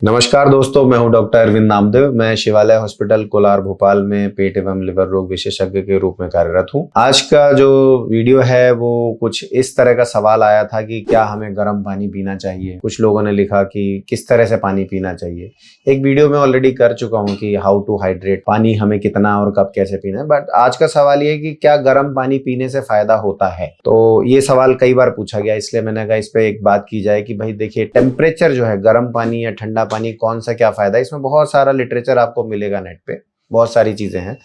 नमस्कार दोस्तों, मैं हूं डॉक्टर अरविंद नामदेव। मैं शिवालय हॉस्पिटल कोलार भोपाल में पेट एवं लिवर रोग विशेषज्ञ के रूप में कार्यरत हूं। आज का जो वीडियो है वो कुछ इस तरह का सवाल आया था कि क्या हमें गर्म पानी पीना चाहिए। कुछ लोगों ने लिखा कि किस तरह से पानी पीना चाहिए। एक वीडियो में ऑलरेडी कर चुका हूं कि हाउ टू हाइड्रेट, पानी हमें कितना और कब कैसे पीना है। बट आज का सवाल ये है कि क्या गर्म पानी पीने से फायदा होता है। तो ये सवाल कई बार पूछा गया, इसलिए मैंने कहा इस पे एक बात की जाए कि भाई देखिए, टेम्परेचर जो है, गर्म पानी या ठंडा पानी, कौन सा क्या फायदा है। इसमें बहुत सारा लिटरेचर आपको मिलेगा नेट पे, बहुत सारी चीजें हैं।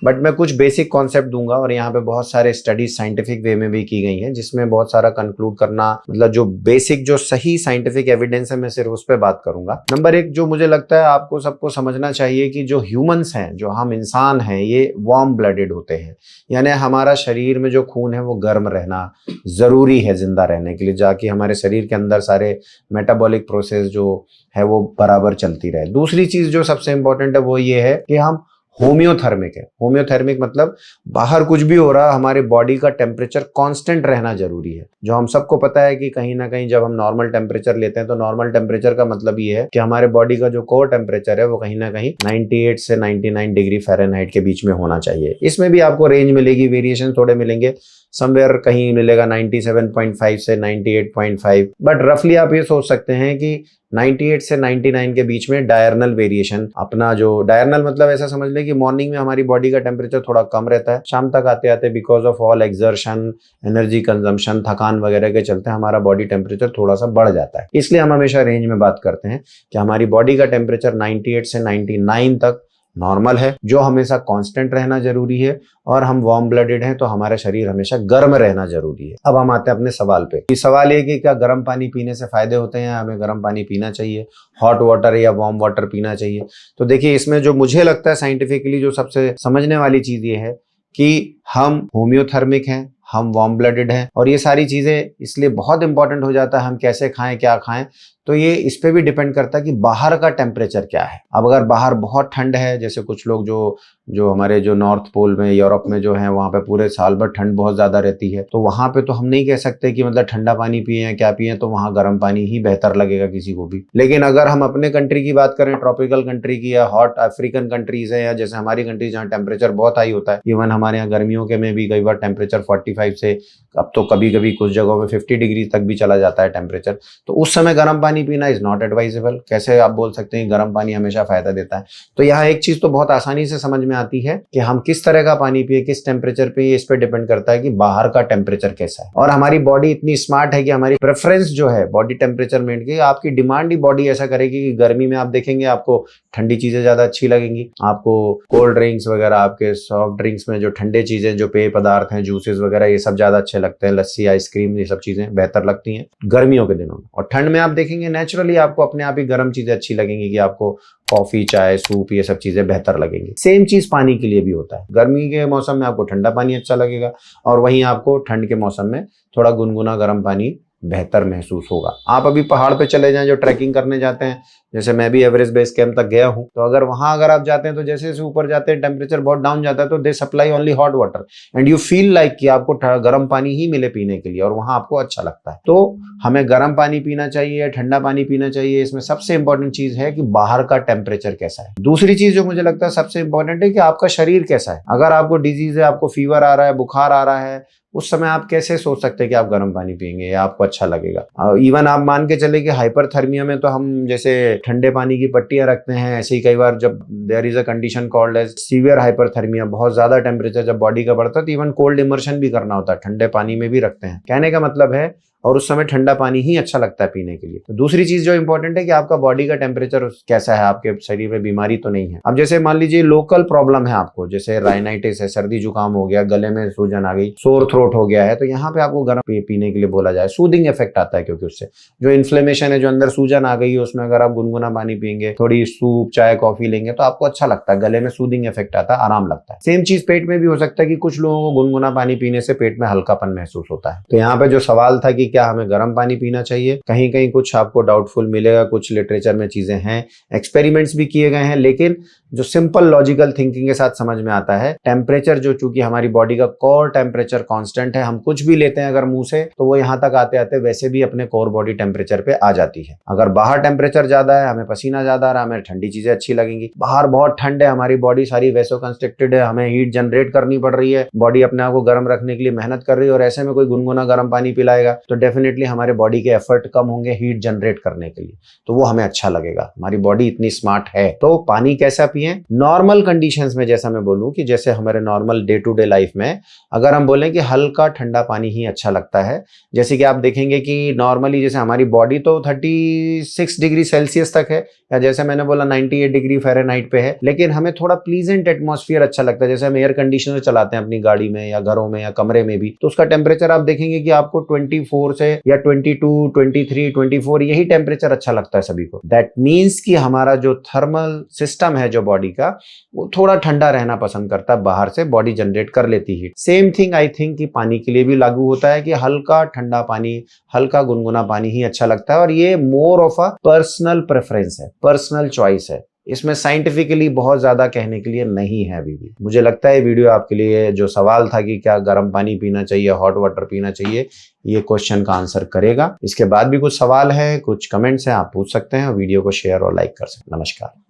बट मैं कुछ बेसिक कॉन्सेप्ट दूंगा और यहाँ पे बहुत सारे स्टडीज साइंटिफिक वे में भी की गई हैं, जिसमें बहुत सारा कंक्लूड करना, मतलब जो बेसिक जो सही साइंटिफिक एविडेंस है मैं सिर्फ उस पर बात करूंगा। नंबर एक, जो मुझे लगता है आपको सबको समझना चाहिए कि जो ह्यूमंस हैं, जो हम इंसान हैं, ये वार्म ब्लडेड होते हैं। यानी हमारा शरीर में जो खून है वो गर्म रहना जरूरी है जिंदा रहने के लिए, जाकि हमारे शरीर के अंदर सारे मेटाबॉलिक प्रोसेस जो है वो बराबर चलती रहे। दूसरी चीज जो सबसे इंपॉर्टेंट है वो ये है कि हम होम्योथर्मिक है। होम्योथर्मिक मतलब बाहर कुछ भी हो रहा, हमारे बॉडी का टेम्परेचर कांस्टेंट रहना जरूरी है। जो हम सबको पता है कि कहीं ना कहीं जब हम नॉर्मल टेम्परेचर लेते हैं तो नॉर्मल टेम्परेचर का मतलब ये है कि हमारे बॉडी का जो कोर टेम्परेचर है वो कहीं ना कहीं 98 से 99 डिग्री फ़ारेनहाइट के बीच में होना चाहिए। इसमें भी आपको रेंज मिलेगी, वेरिएशन थोड़े मिलेंगे। समवेयर कहीं मिलेगा 97.5 से 98.5, बट रफली आप ये सोच सकते हैं कि 98 से 99 के बीच में डायरनल वेरिएशन। अपना जो डायरनल मतलब ऐसा समझ लें कि मॉर्निंग में हमारी बॉडी का टेम्परेचर थोड़ा कम रहता है, शाम तक आते आते because of all exertion, energy consumption, थकान वगैरह के चलते हमारा बॉडी टेम्परेचर थोड़ा सा बढ़ जाता है। इसलिए हम हमेशा रेंज में बात करते हैं कि हमारी बॉडी का टेम्परेचर 98 से 99 तक नॉर्मल है, जो हमेशा कांस्टेंट रहना जरूरी है। और हम वार्म ब्लडेड हैं तो हमारा शरीर हमेशा गर्म रहना जरूरी है। अब हम आते हैं अपने सवाल पे। सवाल ये कि क्या गर्म पानी पीने से फायदे होते हैं, हमें गर्म पानी पीना चाहिए, हॉट वाटर या वार्म वाटर पीना चाहिए। तो देखिए, इसमें जो मुझे लगता है साइंटिफिकली जो सबसे समझने वाली चीज ये है कि हम होम्योथर्मिक हैं, हम वार्म ब्लडेड हैं, और ये सारी चीजें इसलिए बहुत इंपॉर्टेंट हो जाता है हम कैसे खाएं, क्या खाएं। तो ये इस पे भी डिपेंड करता है कि बाहर का टेम्परेचर क्या है। अब अगर बाहर बहुत ठंड है, जैसे कुछ लोग जो हमारे जो नॉर्थ पोल में, यूरोप में जो है, वहां पे पूरे साल भर ठंड बहुत ज्यादा रहती है, तो वहां पे तो हम नहीं कह सकते कि मतलब ठंडा पानी पिए क्या पिए, तो वहां गर्म पानी ही बेहतर लगेगा किसी को भी। लेकिन अगर हम अपने कंट्री की बात करें, ट्रॉपिकल कंट्री की या हॉट अफ्रीकन कंट्रीज है, या जैसे हमारी कंट्री जहाँ टेम्परेचर बहुत हाई होता है, इवन हमारे यहाँ गर्मियों के में भी कई बार टेम्परेचर 45 से अब तो कभी कभी कुछ जगहों में 50 डिग्री तक भी चला जाता है टेम्परेचर, तो उस समय गर्म पानी पीना इज नॉट एडवाइजेबल। कैसे आप बोल सकते हैं गर्म पानी हमेशा फायदा देता है। तो यहाँ एक चीज तो बहुत आसानी से समझ में आती है कि हम किस तरह का पानी पिए, किस टेम्परेचर पे, इस पे डिपेंड करता है कि बाहर का टेम्परेचर कैसा है। और हमारी बॉडी इतनी स्मार्ट है कि हमारी प्रेफरेंस जो है बॉडी टेम्परेचर मेंटेन की, आपकी डिमांड ही बॉडी ऐसा करेगी कि गर्मी में आप देखेंगे आपको ठंडी चीजें ज्यादा अच्छी लगेंगी, आपको कोल्ड ड्रिंक्स वगैरह, आपके सॉफ्ट ड्रिंक्स में जो ठंडे चीजें, जो पेय पदार्थ हैं, जूसेस वगैरह, ये सब ज्यादा अच्छे लगते हैं। लस्सी, आइसक्रीम, ये सब चीजें बेहतर लगती हैं गर्मियों के दिनों में। और ठंड में आप देखेंगे नेचुरली आपको अपने आप ही गर्म चीजें अच्छी लगेंगी, कि आपको कॉफी, चाय, सूप, ये सब चीजें बेहतर लगेंगी। सेम चीज पानी के लिए भी होता है। गर्मी के मौसम में आपको ठंडा पानी अच्छा लगेगा, और वहीं आपको ठंड के मौसम में थोड़ा गुनगुना गर्म पानी बेहतर महसूस होगा। आप अभी पहाड़ पे चले जाएं, जो ट्रैकिंग करने जाते हैं, जैसे मैं भी एवरेस्ट बेस कैंप तक गया हूं, तो अगर आप जाते हैं तो जैसे जैसे ऊपर जाते हैं टेम्परेचर बहुत डाउन जाता है, तो they supply only hot water and you feel like कि आपको गर्म पानी ही मिले पीने के लिए, और वहां आपको अच्छा लगता है। तो हमें गर्म पानी पीना चाहिए, ठंडा पानी पीना चाहिए। इसमें सबसे इंपॉर्टेंट चीज है कि बाहर का टेम्परेचर कैसा है। दूसरी चीज जो मुझे लगता है सबसे इंपॉर्टेंट है कि आपका शरीर कैसा है। अगर आपको डिजीज है, आपको फीवर आ रहा है, बुखार आ रहा है, उस समय आप कैसे सोच सकते हैं कि आप गर्म पानी पिएंगे या आपको अच्छा लगेगा। इवन आप मान के चले कि हाइपरथर्मिया में तो हम जैसे ठंडे पानी की पट्टियां रखते हैं, ऐसे ही कई बार जब there is a condition called as severe hyperthermia, बहुत ज्यादा टेम्परेचर जब बॉडी का बढ़ता है, तो इवन कोल्ड इमर्शन भी करना होता है, ठंडे पानी में भी रखते हैं। कहने का मतलब है, और उस समय ठंडा पानी ही अच्छा लगता है पीने के लिए। तो दूसरी चीज जो इंपॉर्टेंट है कि आपका बॉडी का टेम्परेचर कैसा है, आपके शरीर में बीमारी तो नहीं है। अब जैसे मान लीजिए लोकल प्रॉब्लम है आपको, जैसे राइनाइटिस है, सर्दी जुकाम हो गया, गले में सूजन आ गई, सोर थ्रोट हो गया है, तो यहाँ पे आपको गर्म पीने के लिए बोला जाए। सूदिंग इफेक्ट आता है, क्योंकि उससे जो इन्फ्लेमेशन है, जो अंदर सूजन आ गई है, उसमें अगर आप गुनगुना पानी पिएंगे, थोड़ी सूप, चाय, कॉफी लेंगे, तो आपको अच्छा लगता है, गले में सूदिंग इफेक्ट आता है, आराम लगता है। सेम चीज पेट में भी हो सकता है कि कुछ लोगों को गुनगुना पानी पीने से पेट में हल्कापन महसूस होता है। तो यहाँ पे जो सवाल था कि क्या हमें गर्म पानी पीना चाहिए, कहीं कहीं कुछ आपको डाउटफुल मिलेगा, कुछ लिटरेचर में चीजें हैं, एक्सपेरिमेंट्स भी किए गए हैं, लेकिन जो सिंपल लॉजिकल थिंकिंग के साथ समझ में आता है। टेम्परेचर जो चूंकि हमारी बॉडी का कोर टेम्परेचर कांस्टेंट है, हम कुछ भी लेते हैं अगर मुंह से तो वो यहाँ तक आते आते वैसे भी अपने कोर बॉडी टेम्परेचर पे आ जाती है। अगर बाहर टेम्परेचर ज्यादा है, हमें पसीना ज्यादा आ रहा है, हमें ठंडी चीजें अच्छी लगेंगी। बाहर बहुत ठंड है, हमारी बॉडी सारी वैसो कंस्ट्रिक्टेड है, हमें हीट जनरेट करनी पड़ रही है, बॉडी अपने आप को गर्म रखने के लिए मेहनत कर रही है, और ऐसे में कोई गुनगुना गर्म पानी पिलाएगा तो डेफिनेटली हमारे बॉडी के एफर्ट कम होंगे हीट जनरेट करने के लिए, तो वो हमें अच्छा लगेगा। हमारी बॉडी इतनी स्मार्ट है। तो पानी कैसा पिए? नॉर्मल कंडीशंस में, जैसा मैं बोलूं कि जैसे हमारे normal day to day life में अगर हम बोलें कि हल्का ठंडा पानी ही अच्छा लगता है, जैसे कि आप देखेंगे कि नॉर्मली जैसे हमारी बॉडी तो 36 डिग्री सेल्सियस तक है, या जैसे मैंने बोला 98 डिग्री फ़ारेनहाइट पे है, लेकिन हमें थोड़ा प्लीजेंट एटमॉस्फेयर अच्छा लगता है। जैसे हम एयर कंडीशनर चलाते हैं अपनी गाड़ी में या घरों में या कमरे में भी, तो उसका टेम्परेचर आप देखेंगे कि आपको 24 से या 22, 23, 24 यही टेम्परेचर अच्छा लगता है सभी को। दैट मीन्स कि हमारा जो थर्मल सिस्टम है जो बॉडी का, वो थोड़ा ठंडा रहना पसंद करता है, बाहर से बॉडी जनरेट कर लेती है। सेम थिंग आई थिंक कि पानी के लिए भी लागू होता है कि हल्का ठंडा पानी, हल्का गुनगुना पानी ही अच्छा लगता है, और ये more of a personal preference है, पर्सनल चॉइस है। इसमें साइंटिफिकली बहुत ज्यादा कहने के लिए नहीं है अभी भी। मुझे लगता है वीडियो आपके लिए, जो सवाल था कि क्या गर्म पानी पीना चाहिए, हॉट वाटर पीना चाहिए, ये क्वेश्चन का आंसर करेगा। इसके बाद भी कुछ सवाल है, कुछ कमेंट्स हैं, आप पूछ सकते हैं। वीडियो को शेयर और लाइक कर सकते हैं। नमस्कार।